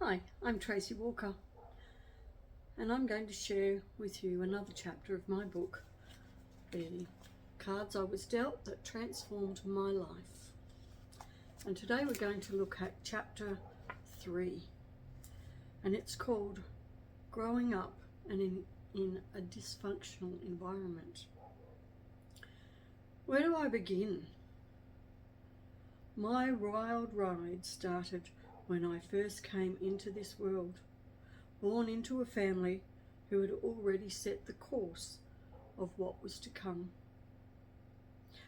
Hi, I'm Tracy Walker, and I'm going to share with you another chapter of my book, The Cards I Was Dealt That Transformed My Life. And today we're going to look at chapter 3, and it's called Growing Up and in a Dysfunctional Environment. Where do I begin? My wild ride started when I first came into this world, born into a family who had already set the course of what was to come.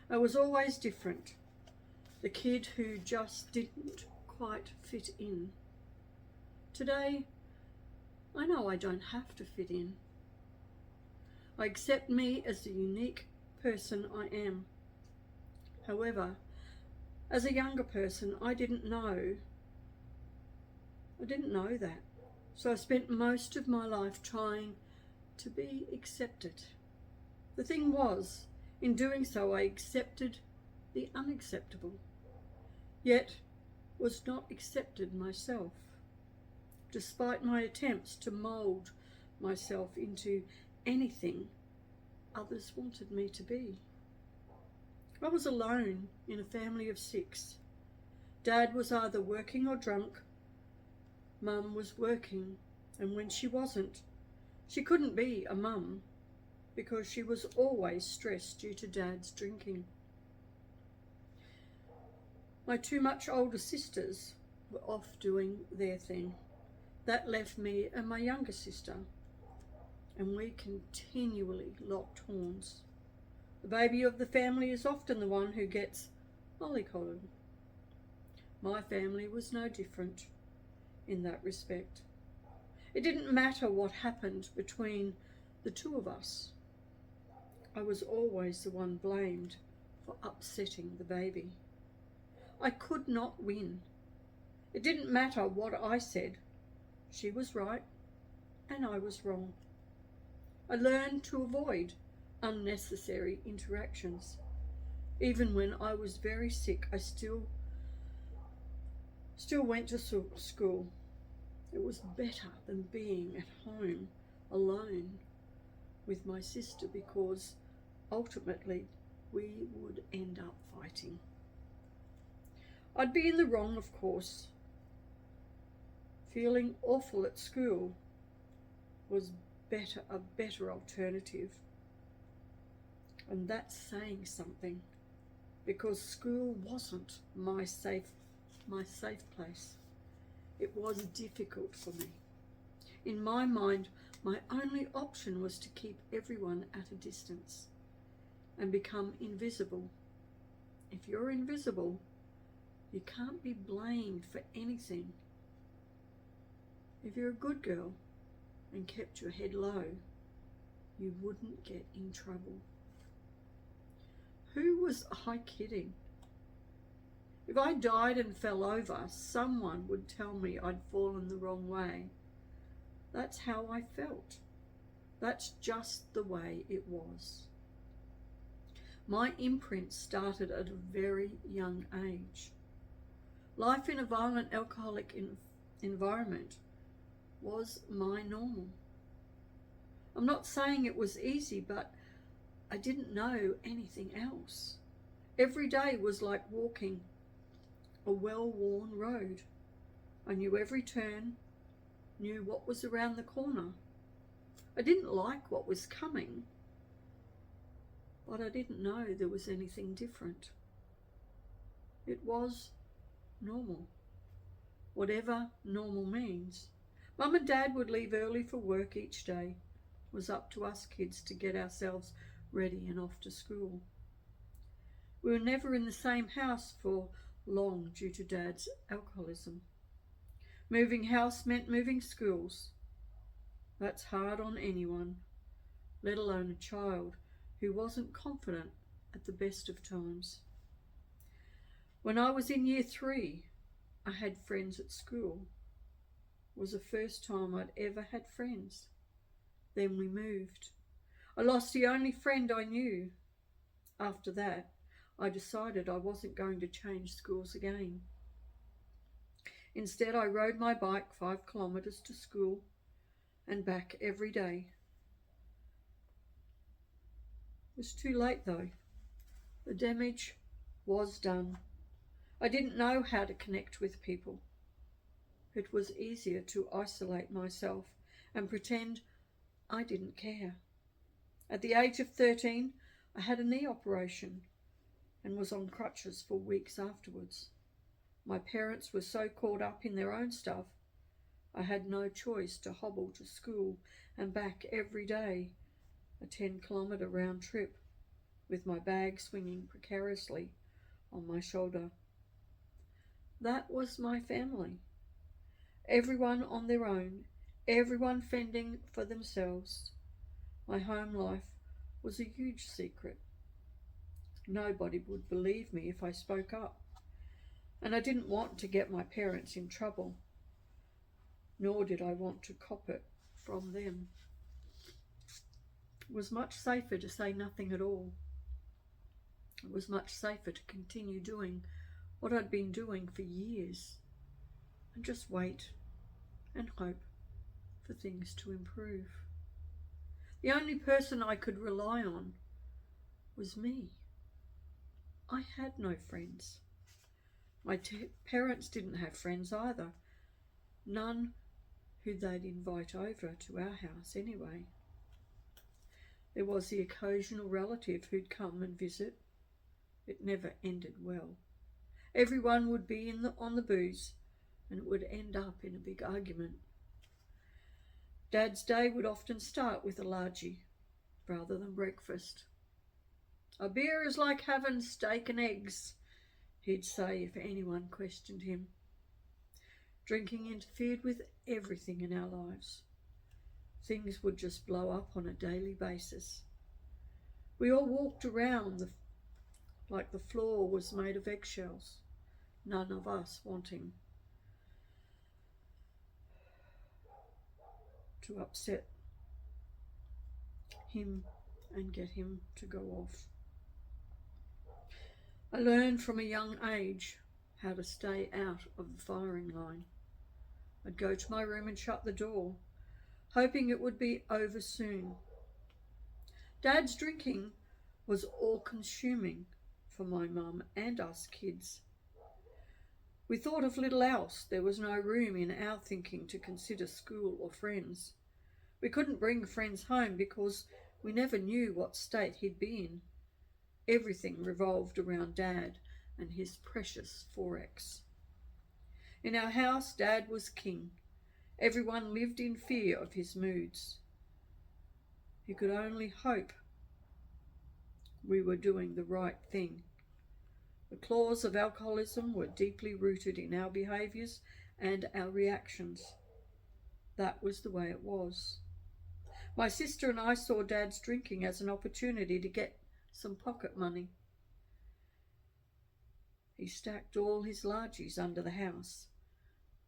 I was always different, the kid who just didn't quite fit in. Today, I know I don't have to fit in. I accept me as the unique person I am. However, as a younger person, I didn't know that. So I spent most of my life trying to be accepted. The thing was, in doing so, I accepted the unacceptable, yet was not accepted myself, despite my attempts to mould myself into anything others wanted me to be. I was alone in a family of 6. Dad was either working or drunk. Mum was working, and when she wasn't, she couldn't be a mum because she was always stressed due to Dad's drinking. My 2 much older sisters were off doing their thing. That left me and my younger sister, and we continually locked horns. The baby of the family is often the one who gets mollycoddled. My family was no different in that respect. It didn't matter what happened between the 2 of us. I was always the one blamed for upsetting the baby. I could not win. It didn't matter what I said. She was right and I was wrong. I learned to avoid unnecessary interactions. Even when I was very sick, I still went to school. It was better than being at home alone with my sister, because ultimately we would end up fighting. I'd be in the wrong, of course. Feeling awful at school was a better alternative. And that's saying something, because school wasn't my safe place. It was difficult for me. In my mind, my only option was to keep everyone at a distance and become invisible. If you're invisible, you can't be blamed for anything. If you're a good girl and kept your head low, you wouldn't get in trouble. Who was I kidding? If I died and fell over, someone would tell me I'd fallen the wrong way. That's how I felt. That's just the way it was. My imprint started at a very young age. Life in a violent alcoholic environment was my normal. I'm not saying it was easy, but I didn't know anything else. Every day was like walking a well-worn road. I knew every turn, knew what was around the corner. I didn't like what was coming, but I didn't know there was anything different. It was normal, whatever normal means. Mum and Dad would leave early for work each day. It was up to us kids to get ourselves ready and off to school. We were never in the same house for long due to Dad's alcoholism. Moving house meant moving schools. That's hard on anyone, let alone a child who wasn't confident at the best of times. When I was in year 3, I had friends at school. It was the first time I'd ever had friends. Then we moved. I lost the only friend I knew. After that, I decided I wasn't going to change schools again. Instead, I rode my bike 5 kilometres to school and back every day. It was too late though. The damage was done. I didn't know how to connect with people. It was easier to isolate myself and pretend I didn't care. At the age of 13, I had a knee operation and was on crutches for weeks afterwards. My parents were so caught up in their own stuff, I had no choice to hobble to school and back every day, a 10-kilometre round trip, with my bag swinging precariously on my shoulder. That was my family. Everyone on their own, everyone fending for themselves. My home life was a huge secret. Nobody would believe me if I spoke up, and I didn't want to get my parents in trouble, nor did I want to cop it from them. It was much safer to say nothing at all. It was much safer to continue doing what I'd been doing for years and just wait and hope for things to improve. The only person I could rely on was me. I had no friends. My parents didn't have friends either. None who they'd invite over to our house anyway. There was the occasional relative who'd come and visit. It never ended well. Everyone would be on the booze, and it would end up in a big argument. Dad's day would often start with a largie rather than breakfast. "A beer is like having steak and eggs," he'd say if anyone questioned him. Drinking interfered with everything in our lives. Things would just blow up on a daily basis. We all walked around like the floor was made of eggshells, none of us wanting to upset him and get him to go off. I learned from a young age how to stay out of the firing line. I'd go to my room and shut the door, hoping it would be over soon. Dad's drinking was all-consuming for my mum and us kids. We thought of little else. There was no room in our thinking to consider school or friends. We couldn't bring friends home because we never knew what state he'd be in. Everything revolved around Dad and his precious Forex. In our house, Dad was king. Everyone lived in fear of his moods. He could only hope we were doing the right thing. The claws of alcoholism were deeply rooted in our behaviours and our reactions. That was the way it was. My sister and I saw Dad's drinking as an opportunity to get some pocket money. He stacked all his largies under the house,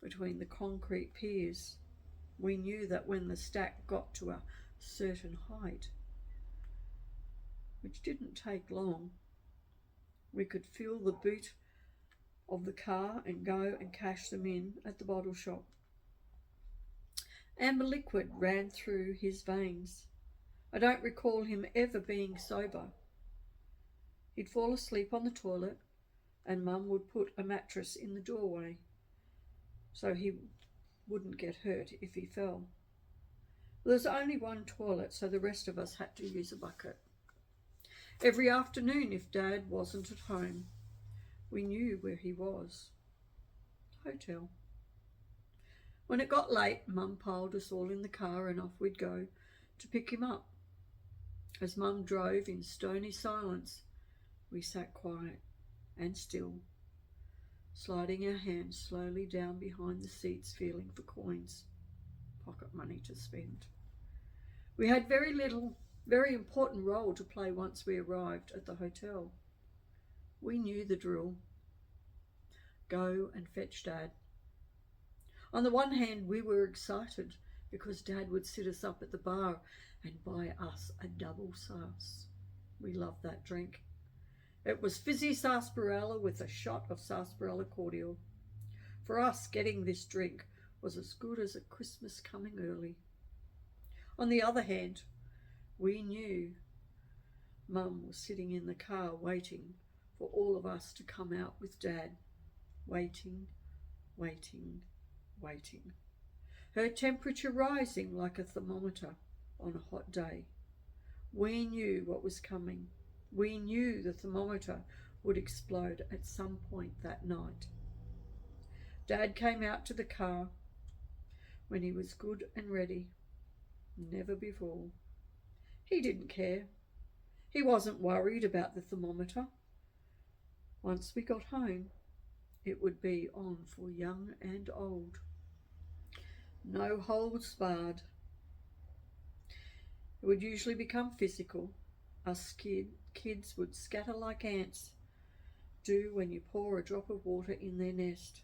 between the concrete piers. We knew that when the stack got to a certain height, which didn't take long, we could fill the boot of the car and go and cash them in at the bottle shop. Amber liquid ran through his veins. I don't recall him ever being sober. He'd fall asleep on the toilet, and Mum would put a mattress in the doorway so he wouldn't get hurt if he fell. There was only one toilet, so the rest of us had to use a bucket. Every afternoon, if Dad wasn't at home, we knew where he was. Hotel. When it got late, Mum piled us all in the car and off we'd go to pick him up. As Mum drove in stony silence, we sat quiet and still, sliding our hands slowly down behind the seats, feeling for coins, pocket money to spend. We had very important role to play once we arrived at the hotel. We knew the drill. Go and fetch Dad. On the one hand, we were excited because Dad would sit us up at the bar and buy us a double sass. We loved that drink. It was fizzy sarsaparilla with a shot of sarsaparilla cordial. For us, getting this drink was as good as a Christmas coming early. On the other hand, we knew Mum was sitting in the car waiting for all of us to come out with Dad. Waiting, waiting, waiting. Her temperature rising like a thermometer on a hot day. We knew what was coming. We knew the thermometer would explode at some point that night. Dad came out to the car when he was good and ready. Never before. He didn't care. He wasn't worried about the thermometer. Once we got home, it would be on for young and old. No holds barred. It would usually become physical. Us kids would scatter like ants do when you pour a drop of water in their nest.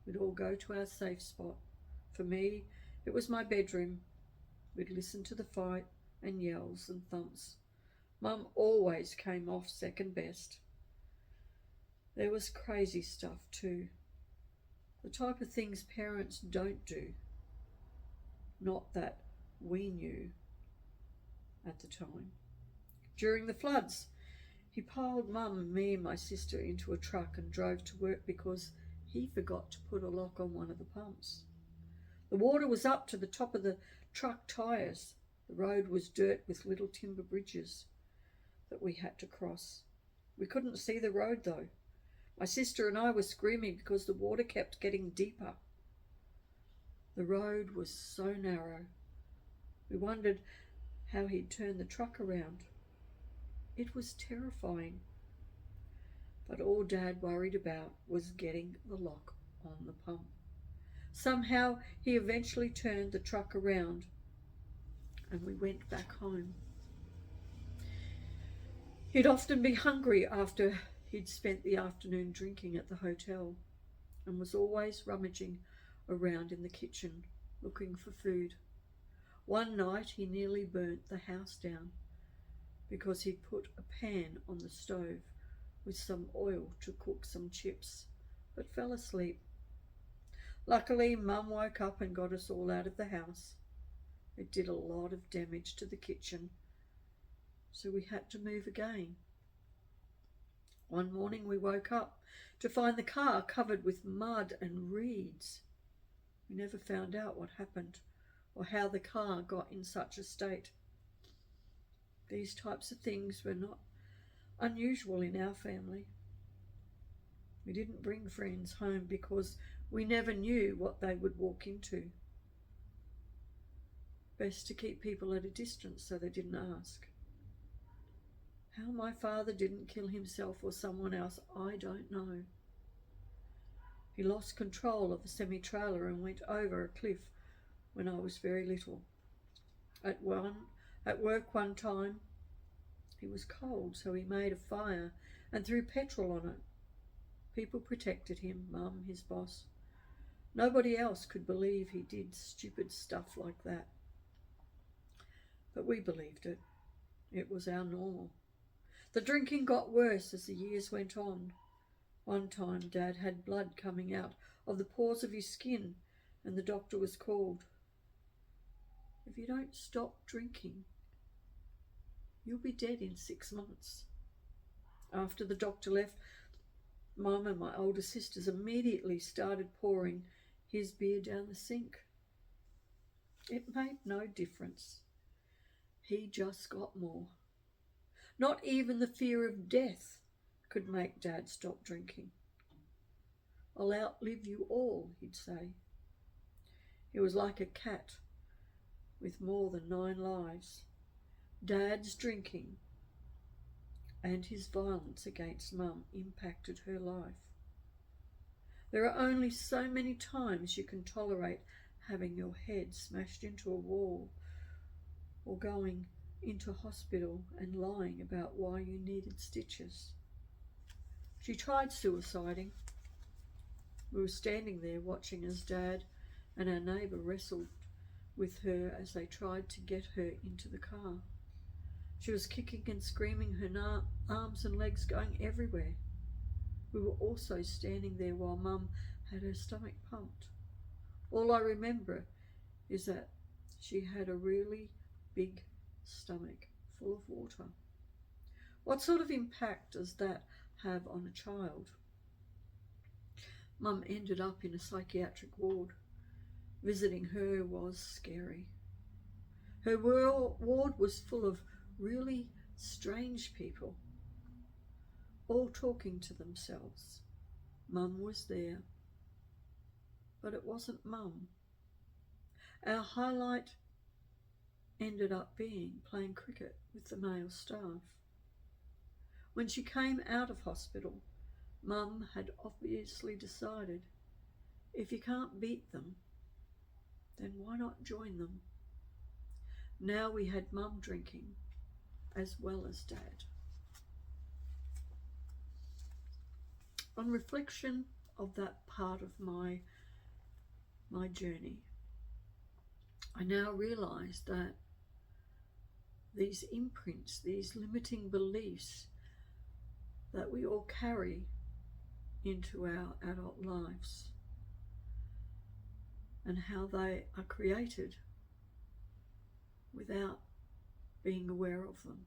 We'd all go to our safe spot. For me, it was my bedroom. We'd listen to the fight and yells and thumps. Mum always came off second best. There was crazy stuff too. The type of things parents don't do. Not that we knew at the time. During the floods, he piled Mum and me and my sister into a truck and drove to work because he forgot to put a lock on one of the pumps. The water was up to the top of the truck tyres. The road was dirt with little timber bridges that we had to cross. We couldn't see the road though. My sister and I were screaming because the water kept getting deeper. The road was so narrow. We wondered how he'd turn the truck around. It was terrifying. But all Dad worried about was getting the lock on the pump. Somehow he eventually turned the truck around and we went back home. He'd often be hungry after he'd spent the afternoon drinking at the hotel and was always rummaging around in the kitchen looking for food. One night he nearly burnt the house down because he'd put a pan on the stove with some oil to cook some chips, but fell asleep. Luckily, Mum woke up and got us all out of the house. It did a lot of damage to the kitchen, so we had to move again. One morning we woke up to find the car covered with mud and reeds. We never found out what happened or how the car got in such a state. These types of things were not unusual in our family. We didn't bring friends home because we never knew what they would walk into. Best to keep people at a distance so they didn't ask. How my father didn't kill himself or someone else, I don't know. He lost control of a semi-trailer and went over a cliff when I was very little. At work one time, he was cold, so he made a fire and threw petrol on it. People protected him, Mum, his boss. Nobody else could believe he did stupid stuff like that. But we believed it. It was our normal. The drinking got worse as the years went on. One time Dad had blood coming out of the pores of his skin and the doctor was called. If you don't stop drinking, you'll be dead in 6 months. After the doctor left, Mum and my older sisters immediately started pouring his beer down the sink. It made no difference. He just got more. Not even the fear of death could make Dad stop drinking. I'll outlive you all, he'd say. He was like a cat with more than 9 lives. Dad's drinking and his violence against Mum impacted her life. There are only so many times you can tolerate having your head smashed into a wall or going into hospital and lying about why you needed stitches. She tried suiciding. We were standing there watching as Dad and our neighbour wrestled with her as they tried to get her into the car. She was kicking and screaming, her arms and legs going everywhere. We were also standing there while Mum had her stomach pumped. All I remember is that she had a really big stomach full of water. What sort of impact does that have on a child? Mum ended up in a psychiatric ward. Visiting her was scary. Her ward was full of really strange people, all talking to themselves. Mum was there, but it wasn't Mum. Our highlight ended up being playing cricket with the male staff. When she came out of hospital, Mum had obviously decided, if you can't beat them, then why not join them? Now we had Mum drinking as well as Dad. On reflection of that part of my journey, I now realise that these imprints, these limiting beliefs that we all carry into our adult lives, and how they are created without being aware of them.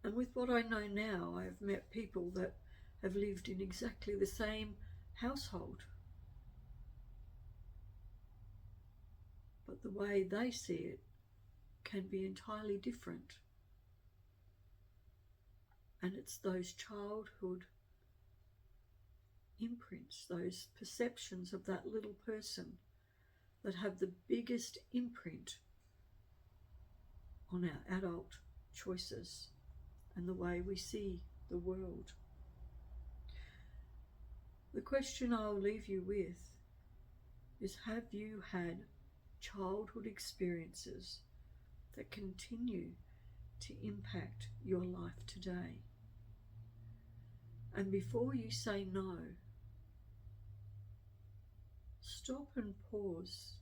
And with what I know now, I have met people that have lived in exactly the same household, but the way they see it can be entirely different. And it's those childhood imprints, those perceptions of that little person that have the biggest imprint on our adult choices and the way we see the world. The question I'll leave you with is, have you had childhood experiences that continue to impact your life today? And before you say no, stop and pause